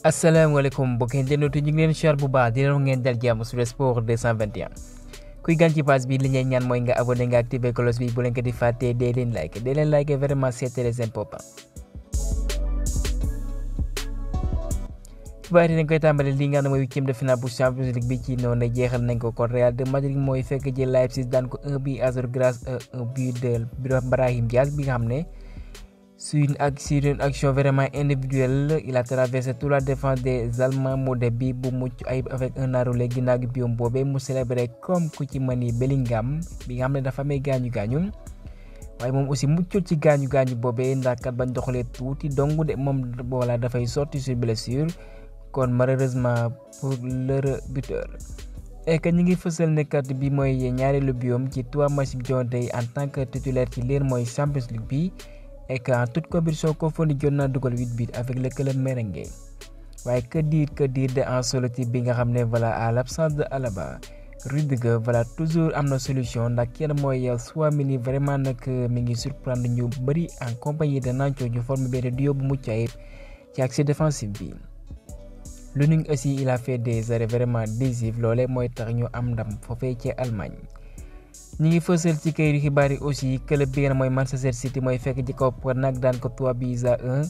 asalaamaaleykum mbokki internet ñu ngi leen char bu baax di leen ngeen dal jàmm sur le sport 221 kuy gan ci page bi li ñuy ñaan mooy nga abonné nga activé cloche bi bu leen ko di fàtte dee leen like vraiment c'est très important. xibaar yi dañ koy tàmbale li nga xam ne mooy huitième de finale bu Champions League bi ci noonu jeexal nañ ko kon Real de Madrid mooy fekk jël Leipzig daan ko 1-0 grâce à un but de Brahim Diaz bi nga xam ne sur une action vraiment individuelle il a traversé toute la défense des Allemands mu def bi bu mucc ayib avec un enroulé ginnaaw gi biom boobee mu célébré comme ku ci mën yi Bellingham bi nga xam ne dafa amee gaañu waaye moom aussi muccul ci gaañu boobee ndax kat bañ doxalee tuuti dong de moom voilà dafay sorti sur blessure kon malheureusement pour leur buteur. et que ñi ngi fësal ne kat bi mooy ñaareelu biom ci 3 matchs bi jonte en tant que titulaire ci leen mooy Champions League bi. et qu'en toute compétition confondue jot naa dugal 8 buts avec le club merengue waaye que dire de Ancelotti bi nga xam ne voilà à l'absence de Alaba Rudiger voilà toujours am na solution ndax kenn mooy Tchouaméni vraiment nag mi ngi surprendre ñu bëri en compagnie de Nacho ñu forme benn duo bu mucc ayib ci axe défensif bi. Luning aussi il a fait des arrêts vraiment décisifs loolee mooy tax ñu am ndam foofee ci Allemagne. ñi ngi fësal ci kayit xibaar yi aussi club bi nga mooy Manchester City mooy fekk ci kaw pour nag daan ko 3-1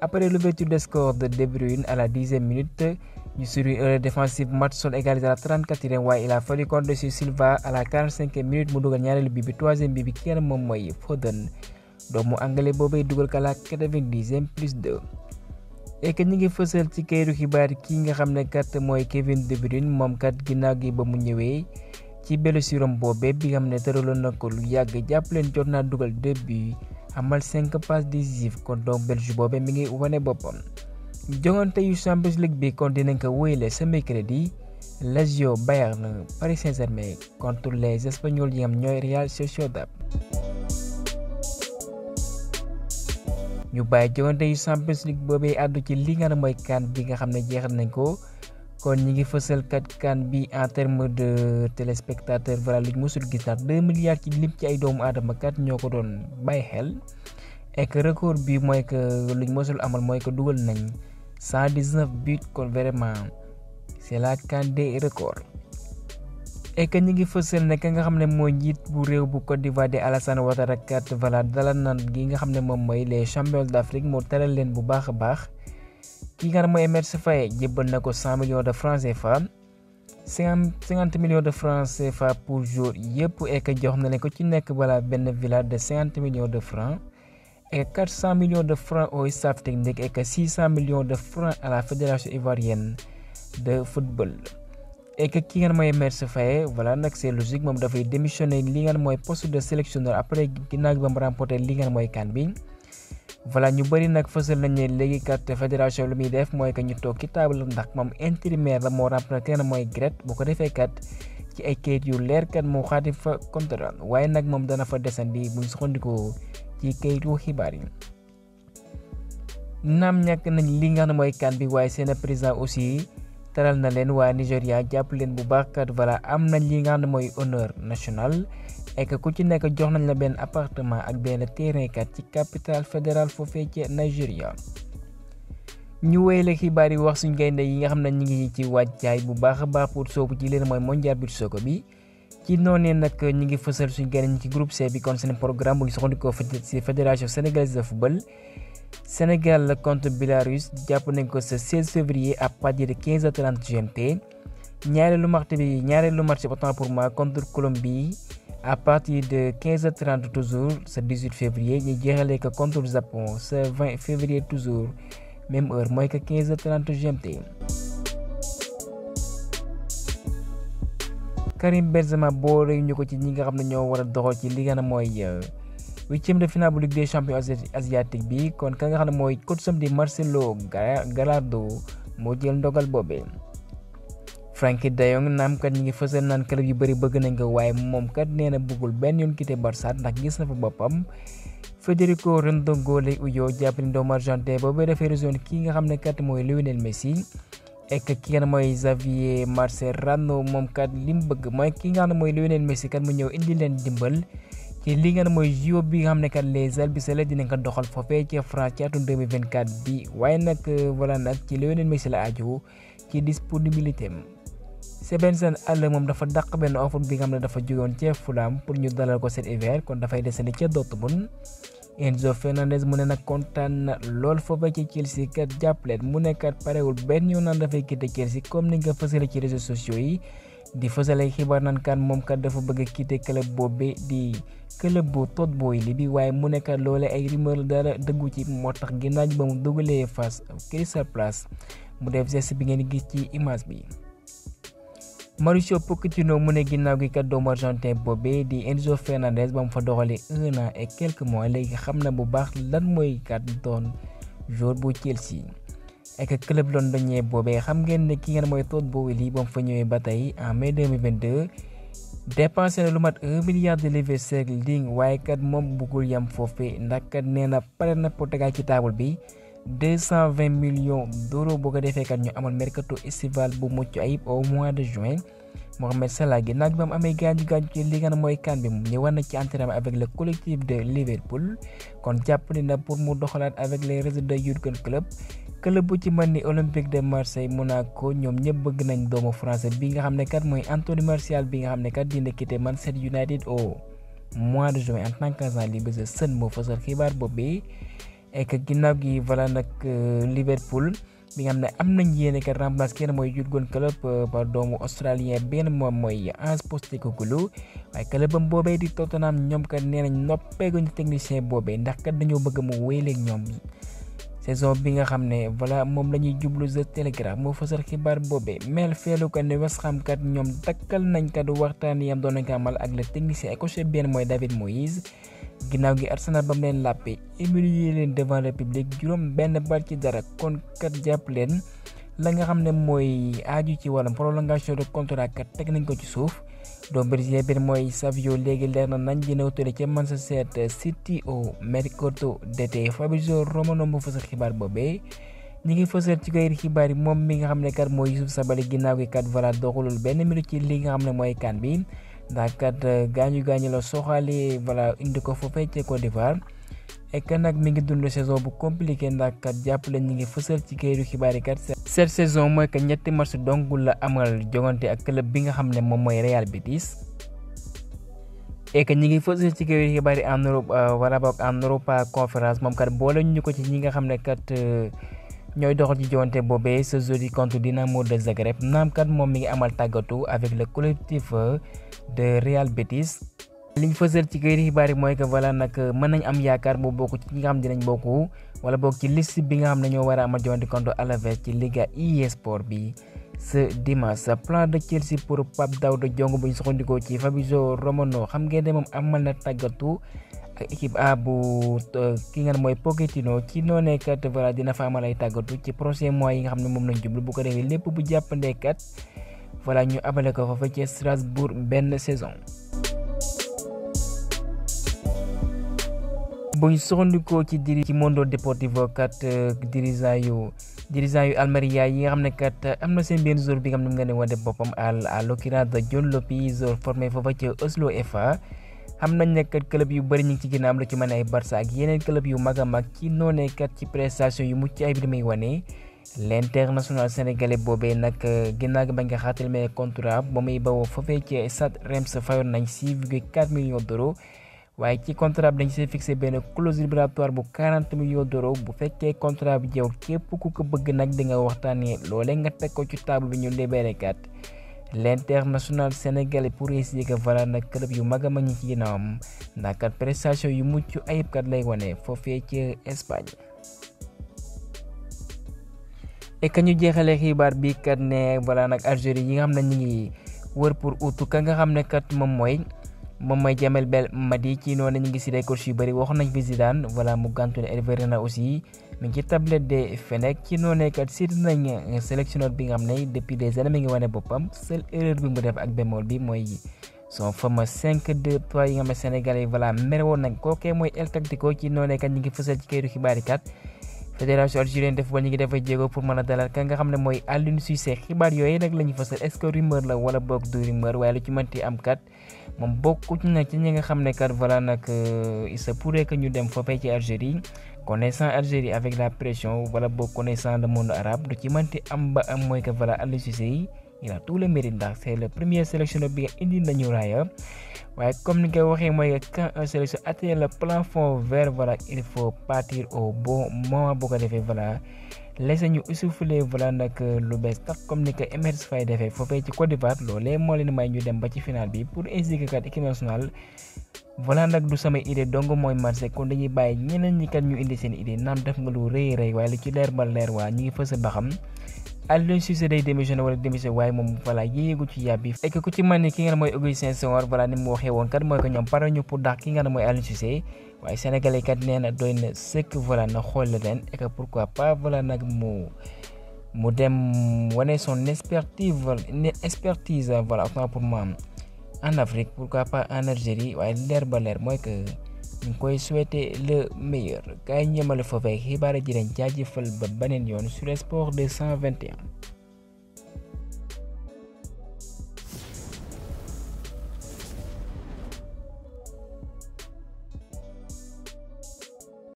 après l'ouverture de score de De Bruyne à la 10e minute ñu sur une erreur défensive Maddison égalise à la 34e waaye il a fallu compter sur Silva à la 45e minute mu dugal ñaareelu bi 3e bi kenn moom mooy Foden doomu anglais boobay dugal ka la 90e plus 2. et que ñi ngi fësal ci kayitu xibaar kii nga xam ne kat mooy Kevin De Bruyne moom kat ginnaaw gi ba mu ñëwee. ci blessure am boobee bi nga xam ne tëraloon na ko lu yàgg jàpp leen jot naa dugal 2 buts amal 5 passes décisives kon donc Belgique boobee mi ngi wane boppam. joŋante yu Champions League bi kon dinañ ko wéyale ce mercredi Lazio Bayern Paris Saint-Germain contre les Espagnols yi nga xam ñooy Real Sociedad. ñu bàyyi joŋante yu Champions League boobee àddu ci li nga xam ne mooy CAN bi nga xam ne jeexal nañ ko. kon ñi ngi fësal kat CAN bi en terme de téléspectateurs voilà luñ mësul gis ndax 2 milliards ci lim ci ay doomu aadama kat ñoo ko doon bàyyi xel et que record bi mooy que luñ mësul amal mooy que dugal nañ 119 buts kon vraiment c'est la CAN des records. et que ñi ngi fësal ne ka nga xam ne mooy njiit bu réew bu Côte d'Ivoire di Alassane Ouattara kat voilà dalal na gi nga xam ne moom mooy les champions d'Afrique moo teral leen bu baax a baax. ki nga xam mooy Emerse Faé jébbal na ko 100 millions de francs CFA 50 millions de francs CFA pour jour yëpp et que jox na leen ko ci nekk voilà benn villa de 50 millions de francs et 400 millions de francs au staff technique et que 600 millions de francs à la fédération ivoirienne de football. et que ki nga xam mooy Emerse Faé voilà nag c'est logique moom dafay démissionner li nga xam mooy poste de sélectionneur après ginnaaw gi ba mu remporté li nga xam mooy CAN bi. voilà ñu bëri nag fësal nañ ne léegi kat fédération lu muy def mooy que ñu toog ci table ndax moom intérimaire la moo remplacé na mooy Gret bu ko defee kat ci ay kayit yu leer kat moo xaati fa contrat waaye nag moom dana fa desandi buñ soxandikoo ci kayitu xibaar yi. naam ñàkk nañ li nga xam ne mooy CAN bi waaye seen président aussi taral na leen waa Nigéria jàpp leen bu baax kat voilà am nañ li nga xam ne mooy honneur national. et que ku ci nekk jox nañ la benn appartement ak benn terrain kat ci capitale fédérale foofee ci Nigeria. ñu wéyale xibaar yi wax suñ gaynde yi nga xam ne ñu ngi ci wàccaay bu baax a baax pour soobu ci leen mooy mondial beach soccer bi ci noonee nag ñu ngi fësal suñ gaynde ñi ci groupe C bi kon seen programme bu ngi soxandikoo ci fédération sénégalaise de football. Sénégal contre Belarus jàpp nañ ko ce 16 février à partir de 15h30 GMT. ñaareelu match autant pour moi contre Colombie. à partir de 15h30 toujours ce 18 février ñu jeexalee ko contre Japon ce 20 février toujours même heure mooy que 15h30 GMT. Karim Benzema boole ñu ko ci ñi nga xam ne ñoo war a doxal ci li nga xam ne mooy 8e de finale bu Ligue des champions asiatique bi kon ka nga xam ne mooy coach di Marcelo Gallardo moo jël ndogal boobee. Frenkie de Jong naam kat ñi ngi fësal naan club yu bëri bëgg nañ ko waaye moom kat nee na bëggul benn yoon quitté Barça ndax gis na fa boppam. Federico Rondongo lay uyoo jàpp ni doomu argentin boobu dafay rejoindre kii nga xam ne kat mooy Lionel Messi. et que ki nga xam ne mooy Javier Mascherano moom kat li mu bëgg mooy ki nga xam ne mooy Lionel Messi kat mu ñëw indi leen dimbal ci li nga mooy JO bi nga xam ne kat les albiceleste dinañ ko doxal foofee ci France ci atum 2024 bi waaye nag voilà nag ci Lionel Messi la aju ci disponibilité am. Sebastian Haller moom dafa dàq benn offre bi nga xam ne dafa jógoon ci Fulham pour ñu dalal ko cet hiver kon dafay desandi ca Dortmund. Enzo Fernandez mu ne nag kontaan na lool foofee ci Chelsea kat jàppaleen mu ne kat parewul benn yoon naan dafay quitter Chelsea comme ni nga fësale ci réseaux sociaux yi di fësale xibaar naan kat moom kat dafa bëgg a quitter club boobu di club bu Todd Boehly bi waaye mu ne kat loolee ay rumeur dara dëggu ci moo tax ginnaaw ba mu dugalee face Crystal Palace mu def geste bi ngeen gis ci image bi. Mauricio Pochettino mu ne ginnaaw gi kat doomu argentin boobee di Enzo Fernandez ba mu fa doxalee 1 an et quelques mois léegi xam na bu baax lan mooy kat doon joueur bu Chelsea. ak club londonien boobee xam ngeen ne ki ngeen mooy Todd Boehly ba mu fa ñëwee ba tey en mai 2022 dépensé na lu mat 1 milliard de livres sterling waaye kat moom bëggul yam foofee ndax kat nee na pare na pour tegaat ci table bi 220 millions d'euros boo ko defee kat ñu amal mercato estival bu mucc ayib au mois de juin. Mohamed Salah ginnaaw ba mu amee gaañu ci li nga mooy kan bi mu ñëwaat na ci entraînement avec le collectif de Liverpool kon jàppale na pour mu doxalaat avec les réseaux de Jurgen Klopp. club bu ci mel ni Olympique de Marseille Monaco ñoom ñëpp bëgg nañ doomu français bi nga xam ne kat mooy Anthony Martial bi nga xam ne kat dina quitter Manchester United au mois de juin en tant qu'agent libre de Sun moo fësal xibaar boobu et que ginnaaw gi voilà nag Liverpool bi nga xam ne am nañ yéene kat remplace kenn mooy Jurgen Klopp par doomu australien benn moom mooy Ange Postecoglou waaye clubam boobee di Tottenham ñoom kat nee nañ noppeeguñu technicien boobee ndax kat dañoo bëgg mu wéyaleeg ñoom. saison bi nga xam ne voilà moom la ñuy jublu The Telegraph moo fësal xibaar boobee mel feelu ko ne West Ham kat ñoom takkal nañ kat waxtaan yam doon nañ ko amal ak le technicien écossais benn mooy David Moyes ginnaaw gi Arsenal ba mu leen làppe humilier leen devant le public juróom benn bal ci dara kon kat jàpp leen la nga xam ne mooy aaju ci wàllum prolongation de contrat kat teg nañ ko ci suuf doom brésilien bi mooy Savio léegi leer na nañ dina wutale ca Manchester City au mercato d'été. Fabrizio Romano mu fësal xibaar boobee ñi ngi fësal ci kayit xibaar yi moom mi nga xam ne kat mooy Youssouf Sabaly ginnaaw gi kat voilà doxalul benn minute ci li nga xam ne mooy kan bi ndax kat gaañu la soxaale voilà indi ko foofee ca Côte d'Ivoire et que nag mi ngi dund saison bu compliqué ndax kat jàppale ñi ngi fësal ci kayitu xibaar yi kat cette saison mooy que ñetti match dong la amal jogante ak club bi nga xam ne moom mooy Real Betis et que ñi ngi fësal ci kayitu xibaar yi en Europe wala boog en Europa conférence moom kat boole ñu ko ci ñi nga xam ne kat ñooy doxal ci jogante boobee ce jeudi contre Dinamo de Zagreb naam kat moom mi ngi amal tàggatu avec le collectif de Real Betis. liñ fësal ci kayit xibaar yi mooy que voilà nag mën nañ am yaakaar bu bokk ci ñi nga xam dinañ bokk wala bokk ci liste bi nga xam ne ñoo war a amal jogante contre Alaves ci Liga e-sport bi ce dimanche. plan de Chelsea pour Pape Daouda Diong bu ñu soxandikoo ci Fabrizio Romano xam ngeen ne moom amal na tàggatu ak équipe A bu ki nga mooy Pochettino ci noonee kat voilà dina fa amal ay tàggatu ci prochain mois yi nga xam ne moom lañ jublu bu ko defee lépp bu jàppandee kat voilà ñu abale ko fa ci Strasbourg benn saison. buñ soxandikoo ci Mundo Deportivo kat dirigeant yu Almeria yi nga xam ne kat am na seen benn joueur bi nga xam ne mu nga ne wane boppam à l'occurrence de John Lopy joueur formé foofa ci Oslo FA xam nañ ne kat club yu bëri ñu ngi ci ginnaaw am lu ci mën ay Barça ak yeneen club yu mag a mag ci noonee kat ci prestation yu mucc ayib bi muy wane l'international sénégalais boobee nag ginnaaw gi bañ nga xaatal mais contrat ba muy bawoo foofee ci Stade Reims fayoon nañ 6,4 millions d'euros waaye ci contrat bi dañ see fixé benn clause libératoire bu 40 millions d'euros bu fekkee contrat bi jeew képp ku ko bëgg nag di nga waxtaanee loolee nga teg ko ci table bi ñu libéré kat l'international sénégalais pour essayer que voilà nag club yu mag a mag ñi ci ginnaawam ndax kat prestation yu mucc ayib kat lay wane foofee ci Espagne. et que ñu jeexalee xibaar bi kat ne voilà nag Algérie yi nga xam ne ñu ngi wër pour utu ka nga xam ne kat moom mooy Jamel Belmadi ci noonu ñu ngi si coach yu bëri waxoon nañ fi Zidane voilà mu gàntu ne Hervé Renard aussi mi ngi ci tablette de Fennec ci noonu kat seet nañ sélectionneur bi nga xam ne depuis des années mi ngi wane boppam seule erreur bi mu def ak bémol bi mooy son fameux 5-2-3 yi nga xam ne Sénégalais voilà mere woon nañ kookee mooy El Tactico ci noonu kat ñu ngi fësal ci kayitu xibaar yi kat fédération algérienne def ba ñu ngi defay jéego pour mën a dalal ka nga xam ne mooy Aliou Cissé xibaar yooyu nag la ñu fasal est-ce que rumeur la wala boog du rumeur waaye lu ci mënti am kat moom bokku ci nag ci ñi nga xam ne kat voilà nag il se pourrait que ñu dem foofee ci Algérie connaissant Algérie avec la pression wala boog connaissant le monde arabe lu ci mënti am ba am mooy que voilà Aliou Cissé yi il a tout le mérite ndax c'est le premier sélectionneur bi nga indi nañu raaya waaye comme ni nga waxee mooy quand un sélection atteint le plafond vert voilà il faut partir au bon moment bu ko defee voilà laissé ñu essouffler voilà nag lu bees tax comme ni ko Emerse Faye defee foofee ci Côte d'Ivoire loolee moo leen may ñu dem ba ci final bi pour indiquer kat équipe nationale voilà nag du samay idée dong mooy marché kon dañuy bàyyi ñeneen ñi kat ñu indi seen idée naam def nga lu rëy rëy waaye lu ci leer ba leer waa ñu ngi fës ba xam Aliou Cissé day démissionné wala démissionné waaye moom voilà yéegu ci yàbbi fekk ku ci mën ni ki nga ne mooy Augustin Senghor voilà ni mu waxee woon kat mooy que ñoom pare ñu pour dàq ki nga ne mooy Aliou Cissé waaye sénégalais kat nee na doy na sëkk voilà na xool leen et que pourquoi pas voilà nag mu dem wane son expertise voilà autant pour moi en Afrique pourquoi pas en Algérie waaye leer ba leer mooy que ñu koy souhaiter le meilleur kay ñëmale foofee xibaar ji leen jaajëfal ba beneen yoon sur le sport 221